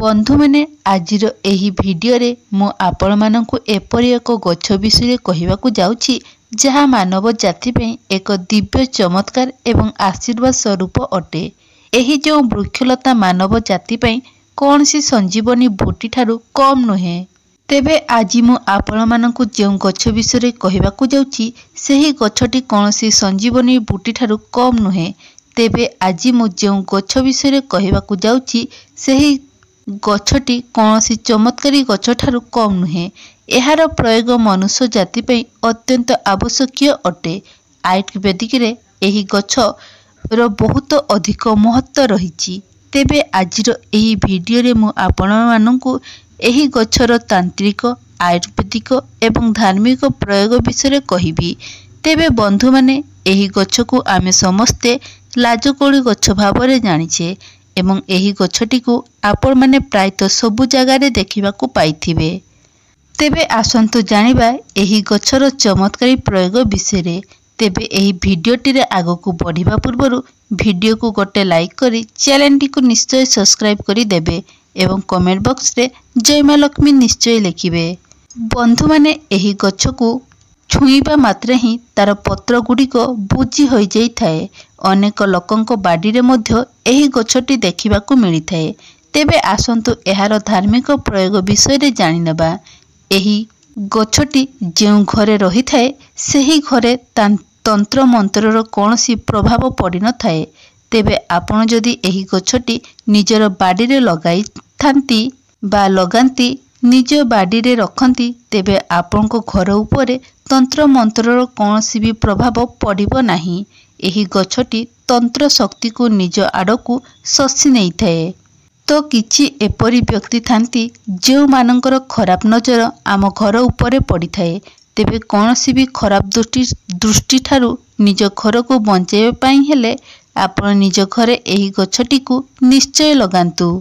बंधु मैंने आजिर एही भिडियो रे मु आपण मानकु एपरि एक गछ विषय कहिबाकु जाउछि जहा मानव जाति पे एक दिव्य चमत्कार एवं आशीर्वाद स्वरूप अटे। एही जो वृक्षलता मानव जाति पे कौनसी संजीवनी बूटी ठारू कम नुहे। तेबे आज मु आपण मानकु जो गछ विषय कहिबाकु जाउछि सेही गछटी कौनसी संजीवनी बूटी ठारू कम नुहे। तेबे आज मु जो गछ विषय कहिबाकु जाउछि सेही गछटी कौनसी चमत्कारी गछ ठारू कम नुहे। एहार प्रयोग मनुष्य जाति पे अत्यंत आवश्यक अटे। आयुर्वेदिक रे एही गछ रो बहुत अधिक महत्व रहिछि। तेबे आजिर एही भिडियो रे मु आपण मानकु एही गछर तांत्रिक आयुर्वेदिक एवं धार्मिक प्रयोग विषय कहिबी। तेबे बंधु माने एही गछ को आमे समस्ते लाजकोड़ी गछ भावरे जानिछे एवं एही गछटी को आपण माने प्रायतः सबु जगह रे देखिबाकू पाइथिबे। तेबे आसंतु जानिबा एही गछर चमत्कारी प्रयोग विषय। तेबे एही भिडियोटी रे आगकू बढ़िबा पूर्वरु भिडियो को गोटे लाइक करी चैनल टी को निश्चय सब्सक्राइब करी देबे एवं कमेंट बॉक्स रे जय मां लक्ष्मी निश्चय लिखिबे। बंधु माने एही गछ को छुईबा मात्रे ही तार पत्र गुड़िक बुझी हो जाई थाए। अनेक लोकंक बाड़ी रे मध्य एही गछटी देखिबाकू मिली थाए। तेबे आसंतु एहार धार्मिक प्रयोग विषय रे जानि नेबा। एही गछटी जेउ घरे रही थाए सेही घरे तंत्र मंत्रर कौनसी प्रभाव पड़ी न थाए। तेबे आपण जदि एही गछटी निजर बाड़ी रे लगाई थांती बा लगांती निज बाड़ी रे रखंती तेबे आपण को घर उपरे तंत्र मंत्रर कौनसी भी प्रभाव पड़िबो नाही। एही गछटी तंत्र शक्ति को निज आड़कू शोषि नहीं थाए। तो किछि एपरी व्यक्ति थांती जो मानकर खराब नजर आम घर उपरे पड़ी थाए। तेबे कौनसी भी खराब दृष्टि ठारू निज घर को बंचाइबा पई हेले आपण निज घरे एही गछटी को निश्चय लगांतु।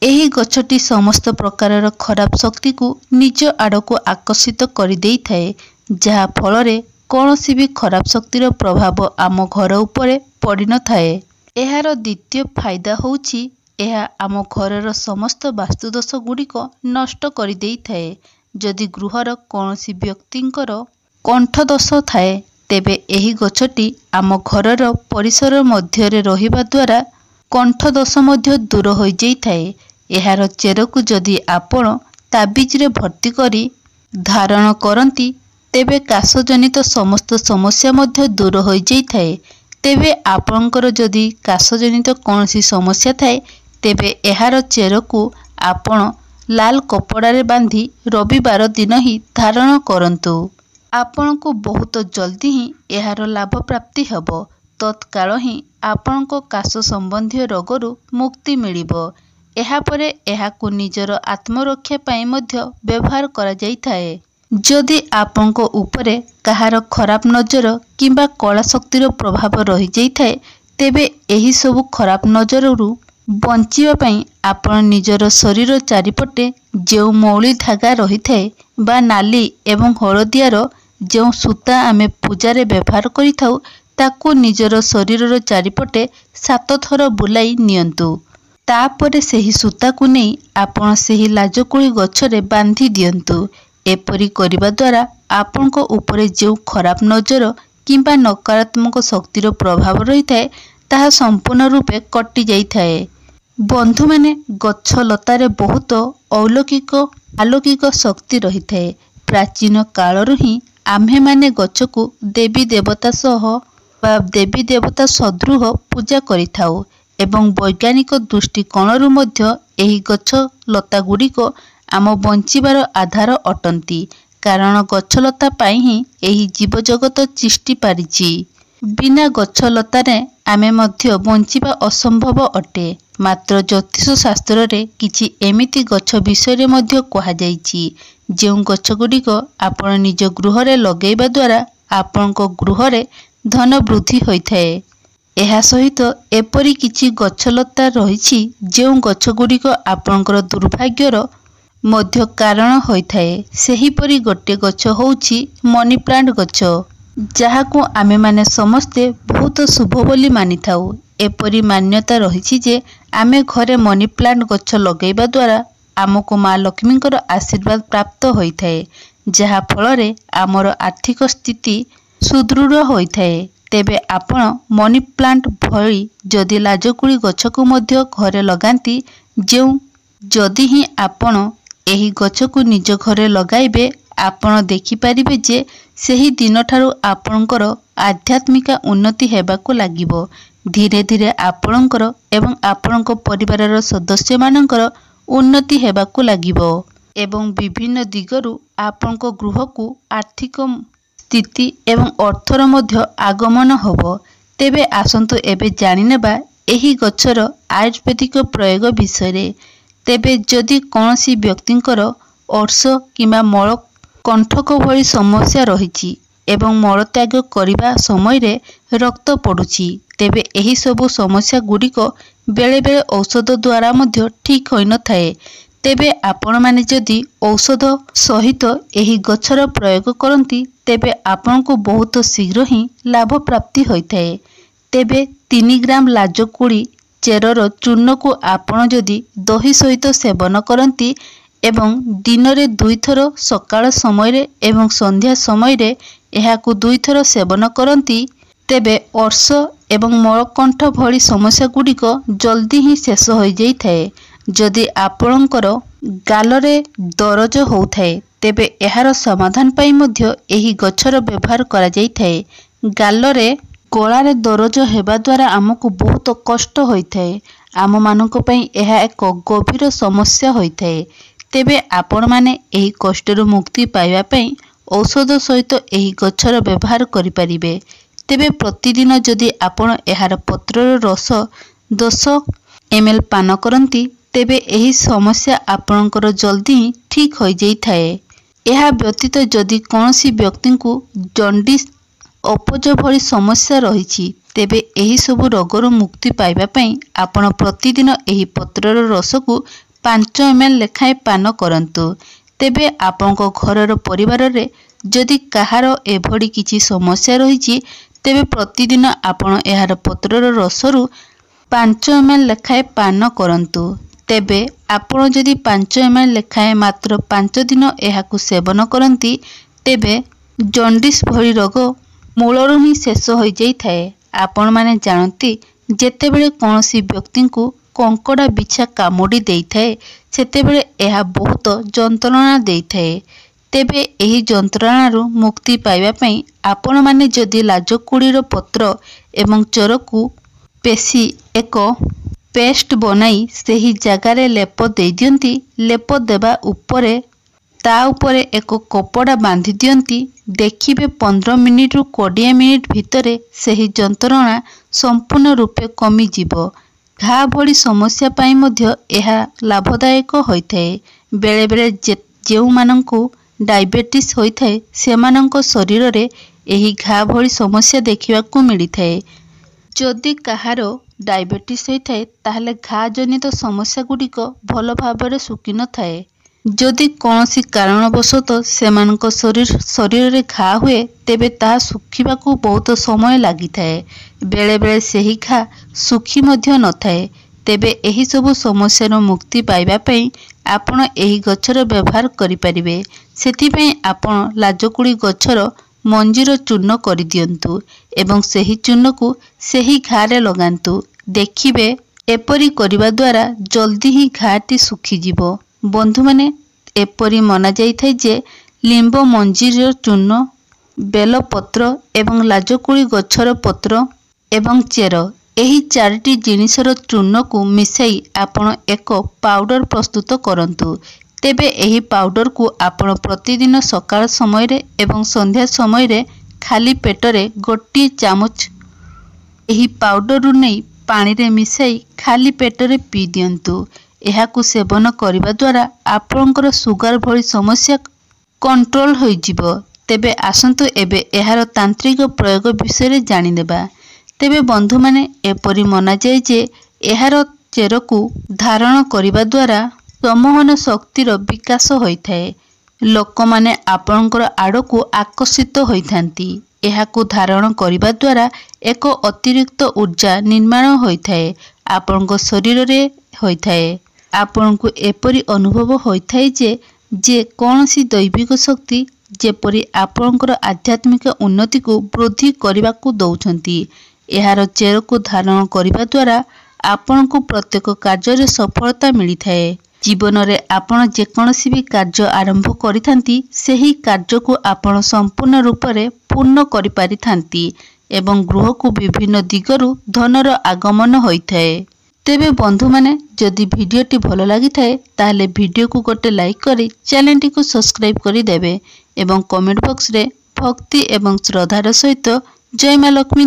एही गछटी समस्त प्रकारर खराब शक्ति को निज आड़कू आकर्षित करि देई थाए, जहा फल रे कौनसी भी खराब शक्तिर प्रभाव आम घर उपरे पड़ी न थाए। एहार द्वितीय फायदा होउछि एहा आम घरर समस्त वास्तुदोष गुड़िक नष्ट करि देई थाए। जदि गृहर कौनसी व्यक्तिंकर कंठदोष थाए तेबे एही गछटी आम घरर परिसर मध्य रे रहिबा द्वारा कंठदोष मध्य दूर हो जाई थाए। एहार चेरकू जदि आपण ताबिज रे भर्ती करी धारण करंती तेबे काशजनित समस्त समस्या मध्य दूर हो जाई थाए। तेबे आपणकर जदि काशजनित कौनसी समस्या थाए तेबे एहार चेरकू आपण लाल कपड़ा रे बांधी रविवार दिन ही धारण करंतु। आपण को बहुत जल्दी ही एहार लाभ प्राप्ति हेबो। तत्काल ही आपण को काश संबंधी रोगरू मुक्ति मिलिबो। एहा परे एहाकू निजर आत्मरक्षा पाई मध्य व्यवहार करा जाई थाए। जदि आपण को ऊपरे कहार खराब नजर किंबा कला शक्तिर प्रभाव रही जाई थाए तेबे एही सब खराब नजररू बंचिबा पई आपण निजर शरीर चारिपटे जो मौली धागा रही थाए बा नाली एवं हलदियार जो सूता आमे पूजा रे व्यवहार करि थाउ ताकू निजर शरीर चारिपटे 7 थर बुलाई नियंतु। तापरे सेही सूता को नहीं आपण सेही लाजकुड़ी गछरे बांधी दियंतु। एपरी करिबा द्वारा आपण को ऊपरे जो खराब नजर किंबा नकारात्मक शक्तिर प्रभाव रही थाए ताहा संपूर्ण रूपे कटि जाई थाए। बंधु माने गछ लतारे बहुत अलौकिक आलौकिक शक्ति रही थाए। प्राचीन कालरू ही आम्हे माने गछ को देवी देवता सह बा देवी देवता सदृह पूजा करिथाउ एवं वैज्ञानिक दृष्टिकोणरू मध्य एही गछ लता गुड़िक आम बंचिबार आधार अटंती। कारण गछलता पाई ही एही जीव जगत सृष्टि पारिछि। बिना गछलतारे आमे मध्य बंचिबा असंभव अटे। मात्र ज्योतिष शास्त्र रे किछि एमिति गछ विषय मध्य कहा जाइछि जो गछ गुड़िक आपण निज गृह रे लगेइबा द्वारा आपण को गृह रे धन वृद्धि होइथाए। एहा सहित एपरी किछि गछलता रहिछि जो गछ गुड़िक आपणकर दुर्भाग्यर मध्य कारण होइथाए। सेही परी गोटे गछ होउछि मनी प्लांट गछ, जहाकू आमे माने समस्ते बहुत शुभ बोली मानि थाउ। एपरी मान्यता रही जे आमे घरे मनी प्लांट गछ लगेଇବା द्वारा आमको माँ लक्ष्मींकर आशीर्वाद प्राप्त होइथाए, जहा फଳରେ आमर आर्थिक स्थिति सुदृढ़ होइथाए। तेबे आपण मनी प्लांट भली जदि लाजकुड़ी गछ को मध्य घरे लगाती जदि ही आपण एही गछ को निज घरे लगाइबे आपण देखि परिबे जे सेही दिन ठारू आपणकर आध्यात्मिक उन्नति हेबाकू लागिबो। धीरे धीरे आपणकर एवं आपणको परिवारर सदस्य मानकर उन्नति हेबाकू लागिबो एवं विभिन्न दिगरु आपणको गृह को आर्थिक स्थिति एवं अर्थर मध्य आगमन होबो। तेबे आसंतु एबे जानिनेबा एही गछर आयुर्वेदिक प्रयोग विषय। तेबे जदि कौनसी व्यक्तिंकर अर्श किंबा मल कंठक भली समस्या रही एवं मलत्याग करने समय रे रक्त पड़ुछि, तेबे एही सबु समस्या गुड़िक बेले बेले औषध द्वारा मध्य ठीक होई न थाए। तेबे आपण माने जदि औषध सहित एही गछर प्रयोग करती तेबे आपण को बहुत शीघ्र ही लाभ प्राप्ति होइथाए। तेबे 3 ग्राम लाजकुड़ी चेरर चूर्ण को आपण जदि दही सहित सेवन करती एवं दिन रे 2 थर सकाळ समय रे एवं संध्या समय रे एहाकू 2 थर सेवन करती तेबे अर्श एवं मलकंठ भली समस्या गुड़िक जल्दी ही शेष हो जाइथाए। जदि आपणकर गालरे दरज होउथाए तेबे एहार समाधान पाई मध्य एही गछर व्यवहार करा जाइथाए। गालरे गलारे दरज हेबा द्वारा आमको बहुत कष्ट होइथाए, आम मानक पई एहा एक गभीर समस्या होइथाए। तेबे आपण माने एही कष्टर मुक्ति पाइबा पई औषध सहित एही गछर व्यवहार करि परिबे। तेबे प्रतिदिन जदि आपण एहार पत्रर रस 10 ml पान करती तेबे एही समस्या आपणकर जल्दी ठीक हो जाइथाए। एहा व्यतीत जदि कौनसी व्यक्ति को जॉन्डिस अपज भली समस्या रही तेबे एही सबु रोगर मुक्ति पाइबा पई आपण प्रतिदिन एही पत्रर रस को 5 ml लेखाएं पान करंतु। तेबे आपणको घरर परिवार रे जदि कहार एभली किछि समस्या रही तेबे प्रतिदिन आपण एहार पत्रर रसरु 5 ml लेखाएं पान करंतु। तेबे आपण जदि 5 ml लेखाएं मात्र 5 दिन एहाकू सेवन करती तेबे जॉन्डिस भली रोग मूलरू ही शेष हो जाइथाए। आपण माने जानती जेतेबेले कौनसी व्यक्ति को कंकड़ा बिछा कामुड़ी देइथाए सेतेबेले एहा बहुत जंत्रणा देइथाए। तेबे एही जंत्रणारू मुक्ति पाइबा पई आपण माने जदि लाजकुड़ीर पत्र एवं चर को पेशी एक पेस्ट बनाई सेही जगारे लेप दे दियंती। लेप देबा उपरे ता उपरे एक कपड़ा बांधी दियंती। देखिबे 15 मिनिट रु 20 मिनिट भितरे सेही जंत्रणा संपूर्ण रूपे कमी जिवो। घा भली समस्या पाई मध्य एहा लाभदायक होइथाए। बेले बेले जेउ मानंकु डायबिटीज होइथाए सेमानंको शरीर रे एही घा भली समस्या देखिबाकू मिलिथाए। जदि कहार डायबिटीज होइथाए ताहले घा जनित समस्या गुड़िक भल भाबरे सुखी न थाए। जदि कौनसी कारणवशत सेमानंको शरीर रे घा हुए तेबे ताहा सुखिबाकू बहुत समय लागिथाए। बेले बेले सेही घा सुखी मध्य न थाए। तेबे एही सबु समस्यार मुक्ति पाइबा पई आपण एही गछर व्यवहार करि परिबे। सेथि पई आपण लाजकुड़ी गछर मंजीर चूर्ण करि दियंतु एवं सेही चूर्ण को सेही घारे लगांतु। देखिबे एपरी करिबा द्वारा जल्दी ही घाटी सुखी जिवो। बंधु माने एपरी मना जाइथाय जे लिंब मंजीर चूर्ण, बेल पत्र एवं लाजकुड़ी गछर पत्र एवं चेर एही 4टी जिनिसर चूर्ण को मिसाई आपण एक पाउडर प्रस्तुत करंतु। तेबे एही पाउडर को आपण प्रतिदिन सकाळ समय रे एवं संध्या समय रे खाली पेटरे 1 चामच एही पाउडर रु नै पानी रे मिसाई खाली पेटरे पी दियंतु। एहाकू सेवन करिबा द्वारा आपणकर सुगर भली समस्या कंट्रोल होई जिवो। तेबे आसंतु एबे एहार तांत्रिक प्रयोग विषय जानि नेबा। तेबे बंधु माने एपरी मना जाय जे एहार चेर को धारण करिबा द्वारा समोहन शक्तिर विकास होइथाए। लोक माने आपणकर आड़ को आकर्षित होइथांती ଏହାକୁ ଧାରଣ କରିବା ଦ୍ୱାରା ଏକ ଅତିରିକ୍ତ ऊर्जा ନିର୍ମାଣ ହୋଇଥାଏ, ଆପଣଙ୍କ ଶରୀରରେ ହୋଇଥାଏ। ଆପଣଙ୍କୁ ଏପରି ଅନୁଭବ ହୋଇଥାଏ ଯେ କୌଣସି ଦୈବିକ ଶକ୍ତି ଯେପରି ଆପଣଙ୍କର ଆଧ୍ୟାତ୍ମିକ ଉନ୍ନତିକୁ ବୃଦ୍ଧି କରିବାକୁ ଦଉଛନ୍ତି। ଏହାର ଚେରକୁ ଧାରଣ କରିବା ଦ୍ୱାରା ଆପଣଙ୍କୁ ପ୍ରତ୍ୟେକ କାର୍ଯ୍ୟରେ ସଫଳତା ମିଳିଥାଏ। ଜୀବନରେ ଆପଣ ଯେକୌଣସି ବି କାର୍ଯ୍ୟ ଆରମ୍ଭ କରିଥାନ୍ତି, ସେହି କାର୍ଯ୍ୟକୁ ଆପଣ ସମ୍ପୂର୍ଣ୍ଣ ରୂପରେ ପୂର୍ଣ୍ଣ କରିପାରିଥାନ୍ତି ଏବଂ ଗୃହକୁ ବିଭିନ୍ନ ଦିଗରୁ ଧନର ଆଗମନ ହୋଇଥାଏ। ତେବେ ବନ୍ଧୁମାନେ, ଯଦି ଭିଡ଼ିଓଟି ଭଲ ଲାଗିଥାଏ ତାହେଲେ ଭିଡ଼ିଓକୁ ଗୋଟେ ଲାଇକ୍ କରି ଚ୍ୟାନେଲଟିକୁ ସବସ୍କ୍ରାଇବ୍ କରିଦେବେ ଏବଂ କମେଣ୍ଟ ବକ୍ସରେ ଭକ୍ତି ଏବଂ ଶ୍ରଦ୍ଧାର ସହିତ ଜୟ ମା ଲକ୍ଷ୍ମୀ